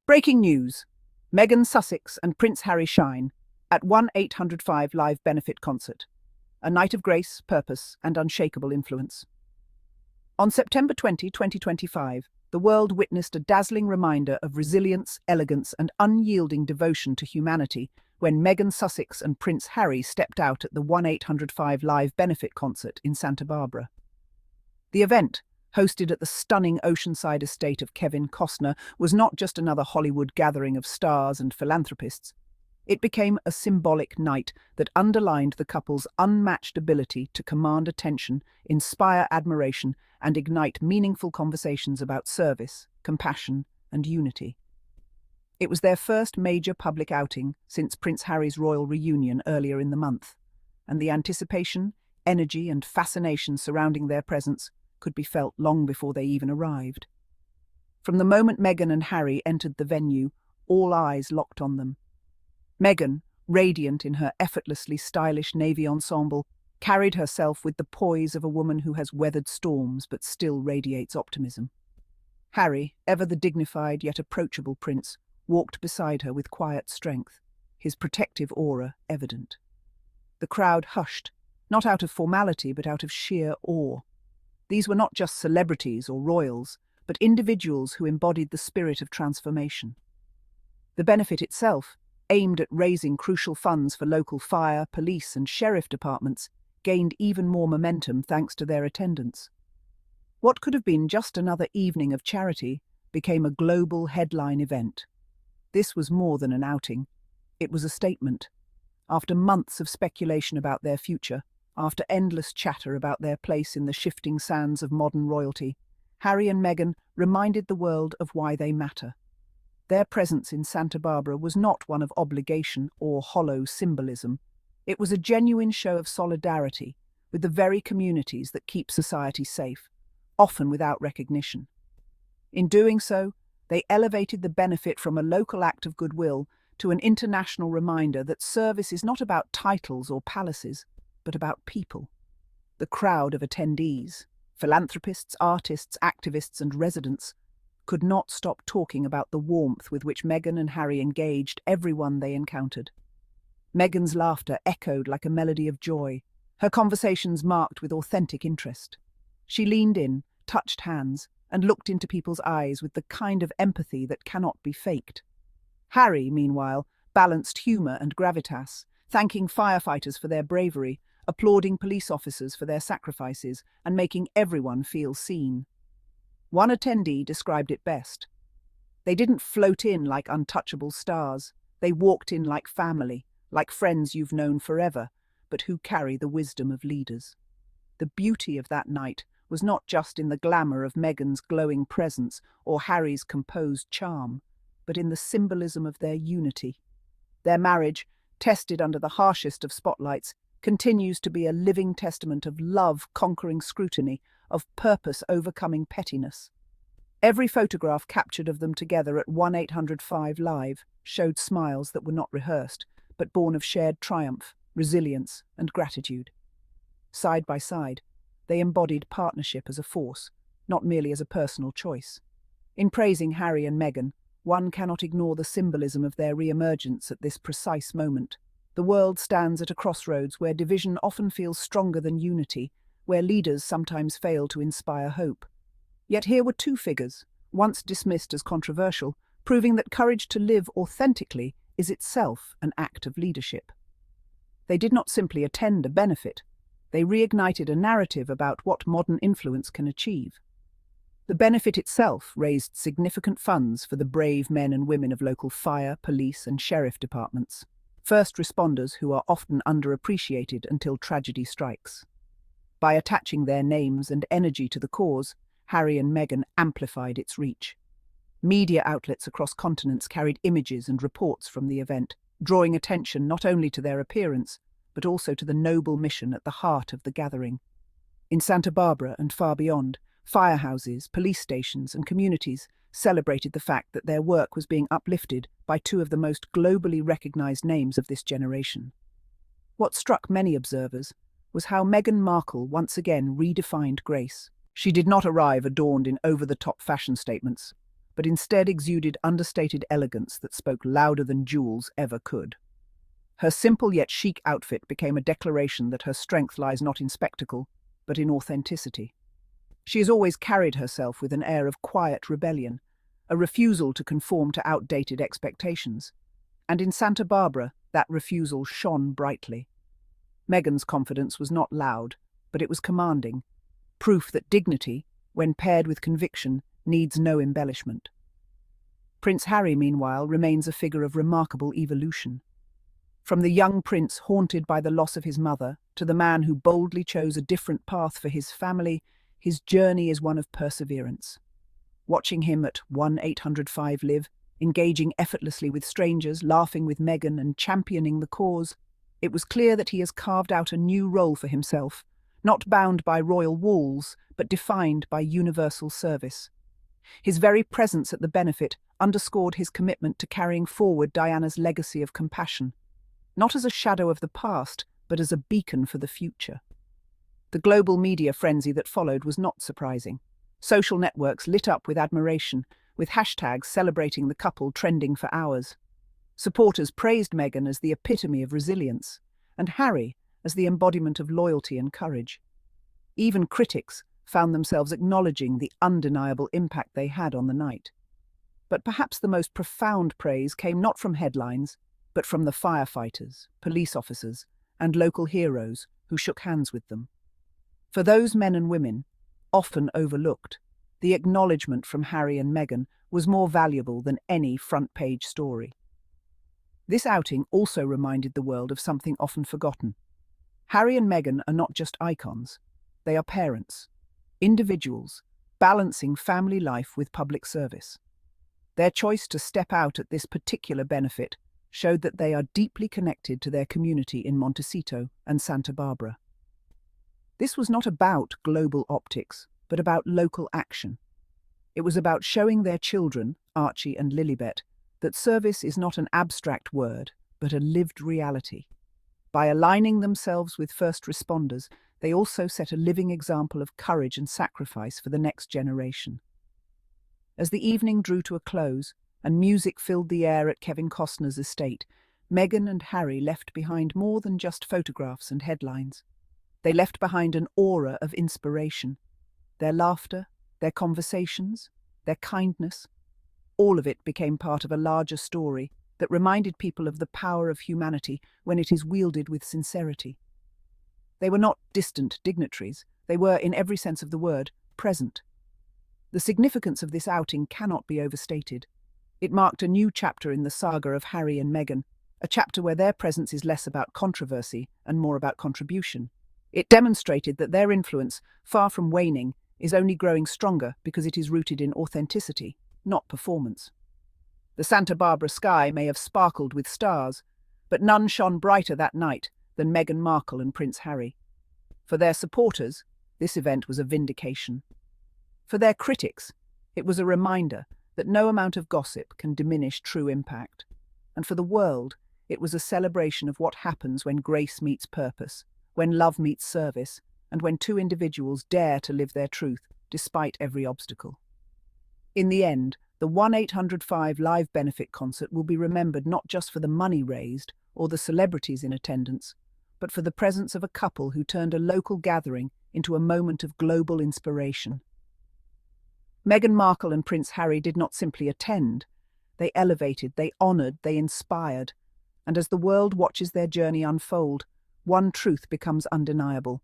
Breaking news. Meghan Sussex and Prince Harry shine at ONE805Live Benefit Concert. A night of grace, purpose, and unshakable influence. On September 20, 2025, the world witnessed a dazzling reminder of resilience, elegance, and unyielding devotion to humanity when Meghan Sussex and Prince Harry stepped out at the ONE805Live Benefit Concert in Santa Barbara. The event, hosted at the stunning oceanside estate of Kevin Costner, was not just another Hollywood gathering of stars and philanthropists. It became a symbolic night that underlined the couple's unmatched ability to command attention, inspire admiration, and ignite meaningful conversations about service, compassion, and unity. It was their first major public outing since Prince Harry's royal reunion earlier in the month, and the anticipation, energy, and fascination surrounding their presence could be felt long before they even arrived. From the moment Meghan and Harry entered the venue, all eyes locked on them. Meghan, radiant in her effortlessly stylish navy ensemble, carried herself with the poise of a woman who has weathered storms but still radiates optimism. Harry, ever the dignified yet approachable prince, walked beside her with quiet strength, his protective aura evident. The crowd hushed, not out of formality but out of sheer awe. These were not just celebrities or royals, but individuals who embodied the spirit of transformation. The benefit itself, aimed at raising crucial funds for local fire, police, and sheriff departments, gained even more momentum thanks to their attendance. What could have been just another evening of charity became a global headline event. This was more than an outing. It was a statement. After months of speculation about their future, after endless chatter about their place in the shifting sands of modern royalty, Harry and Meghan reminded the world of why they matter. Their presence in Santa Barbara was not one of obligation or hollow symbolism. It was a genuine show of solidarity with the very communities that keep society safe, often without recognition. In doing so, they elevated the benefit from a local act of goodwill to an international reminder that service is not about titles or palaces, but about people. The crowd of attendees, philanthropists, artists, activists, and residents, could not stop talking about the warmth with which Meghan and Harry engaged everyone they encountered. Meghan's laughter echoed like a melody of joy, her conversations marked with authentic interest. She leaned in, touched hands, and looked into people's eyes with the kind of empathy that cannot be faked. Harry, meanwhile, balanced humour and gravitas, thanking firefighters for their bravery, applauding police officers for their sacrifices, and making everyone feel seen. One attendee described it best. They didn't float in like untouchable stars. They walked in like family, like friends you've known forever, but who carry the wisdom of leaders. The beauty of that night was not just in the glamour of Meghan's glowing presence or Harry's composed charm, but in the symbolism of their unity. Their marriage, tested under the harshest of spotlights, continues to be a living testament of love conquering scrutiny, of purpose overcoming pettiness. Every photograph captured of them together at ONE805Live showed smiles that were not rehearsed, but born of shared triumph, resilience, and gratitude. Side by side, they embodied partnership as a force, not merely as a personal choice. In praising Harry and Meghan, one cannot ignore the symbolism of their re-emergence at this precise moment. The world stands at a crossroads where division often feels stronger than unity, where leaders sometimes fail to inspire hope. Yet here were two figures, once dismissed as controversial, proving that courage to live authentically is itself an act of leadership. They did not simply attend a benefit, they reignited a narrative about what modern influence can achieve. The benefit itself raised significant funds for the brave men and women of local fire, police, and sheriff departments, first responders who are often underappreciated until tragedy strikes. By attaching their names and energy to the cause, Harry and Meghan amplified its reach. Media outlets across continents carried images and reports from the event, drawing attention not only to their appearance, but also to the noble mission at the heart of the gathering. In Santa Barbara and far beyond, firehouses, police stations, and communities celebrated the fact that their work was being uplifted by two of the most globally recognized names of this generation. What struck many observers was how Meghan Markle once again redefined grace. She did not arrive adorned in over-the-top fashion statements, but instead exuded understated elegance that spoke louder than jewels ever could. Her simple yet chic outfit became a declaration that her strength lies not in spectacle, but in authenticity. She has always carried herself with an air of quiet rebellion, a refusal to conform to outdated expectations. And in Santa Barbara, that refusal shone brightly. Meghan's confidence was not loud, but it was commanding, proof that dignity, when paired with conviction, needs no embellishment. Prince Harry, meanwhile, remains a figure of remarkable evolution. From the young prince haunted by the loss of his mother to the man who boldly chose a different path for his family, his journey is one of perseverance. Watching him at 1-805-LIVE, engaging effortlessly with strangers, laughing with Meghan and championing the cause, it was clear that he has carved out a new role for himself, not bound by royal walls, but defined by universal service. His very presence at the benefit underscored his commitment to carrying forward Diana's legacy of compassion, not as a shadow of the past, but as a beacon for the future. The global media frenzy that followed was not surprising. Social networks lit up with admiration, with hashtags celebrating the couple trending for hours. Supporters praised Meghan as the epitome of resilience, and Harry as the embodiment of loyalty and courage. Even critics found themselves acknowledging the undeniable impact they had on the night. But perhaps the most profound praise came not from headlines, but from the firefighters, police officers, and local heroes who shook hands with them. For those men and women, often overlooked, the acknowledgement from Harry and Meghan was more valuable than any front-page story. This outing also reminded the world of something often forgotten. Harry and Meghan are not just icons, they are parents, individuals, balancing family life with public service. Their choice to step out at this particular benefit showed that they are deeply connected to their community in Montecito and Santa Barbara. This was not about global optics, but about local action. It was about showing their children, Archie and Lilibet, that service is not an abstract word, but a lived reality. By aligning themselves with first responders, they also set a living example of courage and sacrifice for the next generation. As the evening drew to a close, and music filled the air at Kevin Costner's estate, Meghan and Harry left behind more than just photographs and headlines. They left behind an aura of inspiration. Their laughter, their conversations, their kindness, all of it became part of a larger story that reminded people of the power of humanity when it is wielded with sincerity. They were not distant dignitaries. They were, in every sense of the word, present. The significance of this outing cannot be overstated. It marked a new chapter in the saga of Harry and Meghan, a chapter where their presence is less about controversy and more about contribution. It demonstrated that their influence, far from waning, is only growing stronger because it is rooted in authenticity, not performance. The Santa Barbara sky may have sparkled with stars, but none shone brighter that night than Meghan Markle and Prince Harry. For their supporters, this event was a vindication. For their critics, it was a reminder that no amount of gossip can diminish true impact. And for the world, it was a celebration of what happens when grace meets purpose, when love meets service, and when two individuals dare to live their truth despite every obstacle. In the end, the 1-805-Live Benefit Concert will be remembered not just for the money raised or the celebrities in attendance, but for the presence of a couple who turned a local gathering into a moment of global inspiration. Meghan Markle and Prince Harry did not simply attend. They elevated, they honoured, they inspired. And as the world watches their journey unfold, one truth becomes undeniable.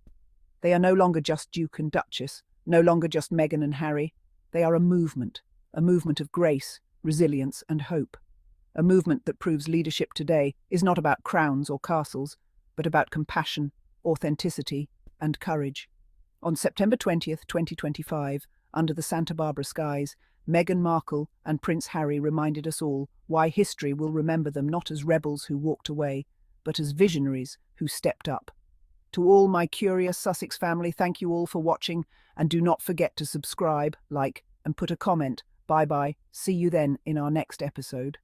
They are no longer just Duke and Duchess, no longer just Meghan and Harry. They are a movement of grace, resilience and hope. A movement that proves leadership today is not about crowns or castles, but about compassion, authenticity and courage. On September 20th, 2025, under the Santa Barbara skies, Meghan Markle and Prince Harry reminded us all why history will remember them not as rebels who walked away, but as visionaries who stepped up. To all my curious Sussex family, thank you all for watching, and do not forget to subscribe, like, and put a comment. Bye-bye. See you then in our next episode.